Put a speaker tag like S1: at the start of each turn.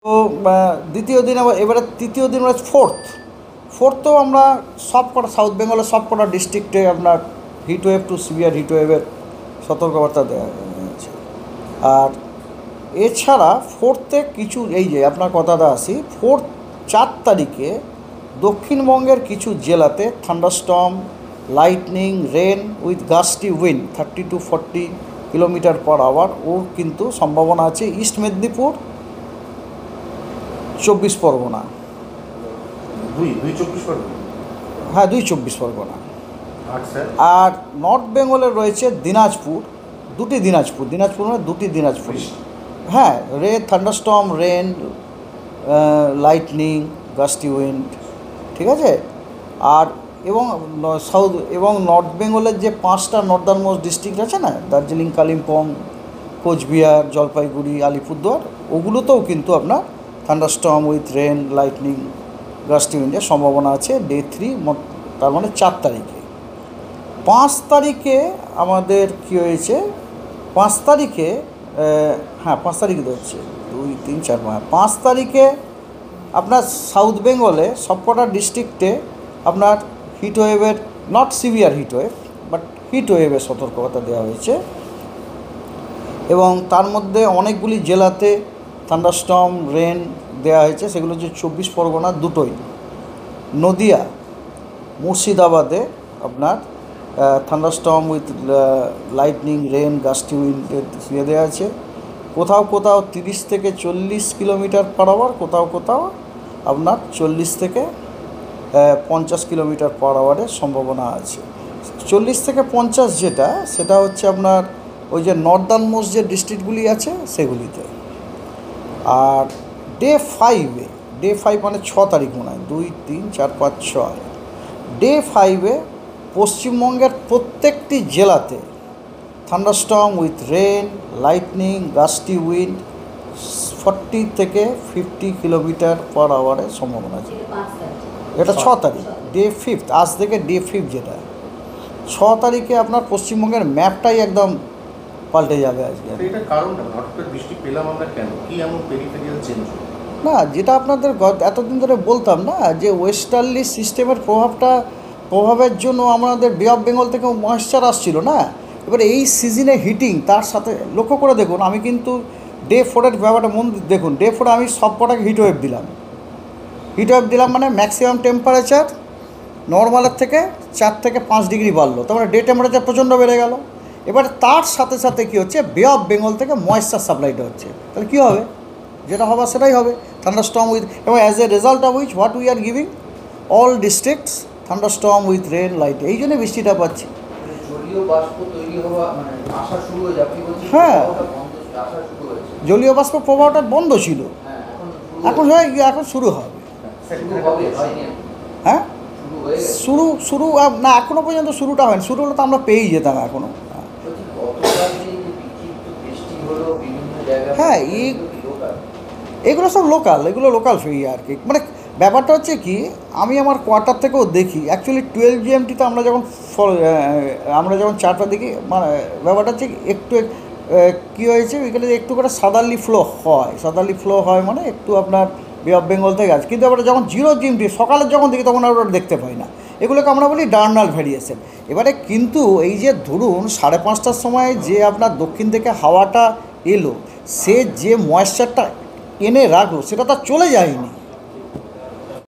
S1: তো দ্বিতীয় দিন আবার এবারে তৃতীয় দিন হচ্ছে ফোর্থেও আমরা সব কটা সাউথ বেঙ্গলের সব কটা ডিস্ট্রিক্টে আপনার হিটওয়েভ টু সিভিয়ার হিটওয়েভের সতর্কবার্তা দেওয়া হয়েছে। আর এছাড়া ফোর্থে কিছু এই যে আপনার কথাটা আসি, 4 তারিখে দক্ষিণবঙ্গের কিছু জেলাতে thunderstorm, lightning, rain with gusty wind 30 to 40 kilometre per hour ওর কিন্তু সম্ভাবনা আছে। ইস্ট মেদিনীপুর, 24 পরগনা, হ্যাঁ 2 24 পরগনা। আর নর্থ বেঙ্গলে রয়েছে দিনাজপুর, দিনাজপুর মানে 2টি দিনাজপুর। হ্যাঁ, thunderstorm, rain, lightning, gusty wind, ঠিক আছে। আর এবং নর্থ বেঙ্গলের যে 5টা নর্দার্ন মোস্ট ডিস্ট্রিক্ট আছে না, দার্জিলিং, কালিম্পং, কোচবিহার, জলপাইগুড়ি, আলিপুরদুয়ার, ওগুলোতেও কিন্তু আপনার thunderstorm with rain, lightning, gusty উইন্ডের সম্ভাবনা আছে ডে 3, তার মানে 4 তারিখে। 5 তারিখে আমাদের কী হয়েছে, 5 তারিখে হ্যাঁ 5 তারিখে তো হচ্ছে 2 3 4 5 তারিখে আপনার সাউথ বেঙ্গলে সবকটা ডিস্ট্রিক্টে আপনার হিটওয়েভের, নট সিভিয়ার হিটওয়েভ বাট হিটওয়েভের সতর্কতা দেওয়া হয়েছে। এবং তার মধ্যে অনেকগুলি জেলাতে থান্ডারস্টর্ম, রেন দেওয়া হয়েছে। সেগুলো হচ্ছে 24 পরগনা দুটোই, নদিয়া, মুর্শিদাবাদে আপনার thunderstorm with lightning, rain, gusty উইন্ডের দিয়ে দেওয়া আছে। কোথাও কোথাও 30 থেকে 40 কিলোমিটার পার আওয়ার, কোথাও কোথাও আপনার 40 থেকে 50 কিলোমিটার পার আওয়ারের সম্ভাবনা আছে। 40 থেকে 50 যেটা, সেটা হচ্ছে আপনার ওই যে নর্দার্ন মোস্ট যে ডিস্ট্রিক্টগুলি আছে সেগুলিতে। আর ডে 5 মানে 6 তারিখ মনে হয়, 2 3 4 5 6, ডে 5 পশ্চিমবঙ্গের প্রত্যেকটি জেলাতে thunderstorm with rain, lightning, gusty wind 40 থেকে 50 কিলোমিটার পার আওয়ারের সম্ভাবনা আছে। এটা 6 তারিখ, ডে 5, আজ থেকে ডে 5 যেটা 6 তারিখে আপনার পশ্চিমবঙ্গের ম্যাপটাই একদম পাল্টে যাবে আজকে। না, যেটা আপনাদের এতদিন ধরে বলতাম না, যে ওয়েস্টার্লি সিস্টেমের প্রভাবের জন্য আমাদের বে অফ বেঙ্গল থেকে ময়েশ্চার আসছিল না। এবারে এই সিজনে হিটিং, তার সাথে লক্ষ্য করে দেখুন, আমি কিন্তু ডে 4-এর ব্যাপারটা দেখুন, ডে 4 আমি সব কটাকে হিটওয়েভ দিলাম মানে ম্যাক্সিমাম টেম্পারেচার নর্মালের থেকে 4 থেকে 5 ডিগ্রি বাড়লো, তার মানে ডে টেম্পারেচার প্রচণ্ড বেড়ে গেল। এবারে তার সাথে সাথে কী হচ্ছে, বে অফ বেঙ্গল থেকে ময়েশ্চার সাপ্লাইটা হচ্ছে, তাহলে কী হবে, যেটা হবার সেটাই হবে, থান্ডারস্টর্ম উইথ, এবং as a result of which what we are giving all districts thunderstorm with rain, light, এই জন্যে বৃষ্টিটা পাচ্ছি। হ্যাঁ, জলীয় বাষ্প প্রবাহটা বন্ধ ছিল, এখন শুরু হবে। হ্যাঁ, শুরু না, এখনও পর্যন্ত শুরুটা হয়নি, শুরু হলে তো আমরা পেয়েই যেতাম এখনও। হ্যাঁ, এগুলো সব লোকাল ফেরি আর কি। মানে ব্যাপারটা হচ্ছে কি, আমি আমার কোয়ার্টার থেকেও দেখি, অ্যাকচুয়ালি 12 GMT-তে আমরা যখন চারটা দেখি, মানে ব্যাপারটা হচ্ছে একটু কী হয়েছে, এখানে একটু করে সাদারলি ফ্লো হয়, মানে একটু আপনার বে অফ বেঙ্গল থেকে আছে। কিন্তু আমরা যখন 0 GMT সকালে যখন দেখি, তখন আমরা দেখতে পাই না। এগুলোকে আমরা বলি ডার্নাল ভ্যারিয়েশন। এবারে কিন্তু এই যে ধরুন 5:30টার সময় যে আপনার দক্ষিণ থেকে হাওয়াটা এলো, সে যে ময়েশ্চারটা এনে রাখলো, সেটা তার চলে যায়নি।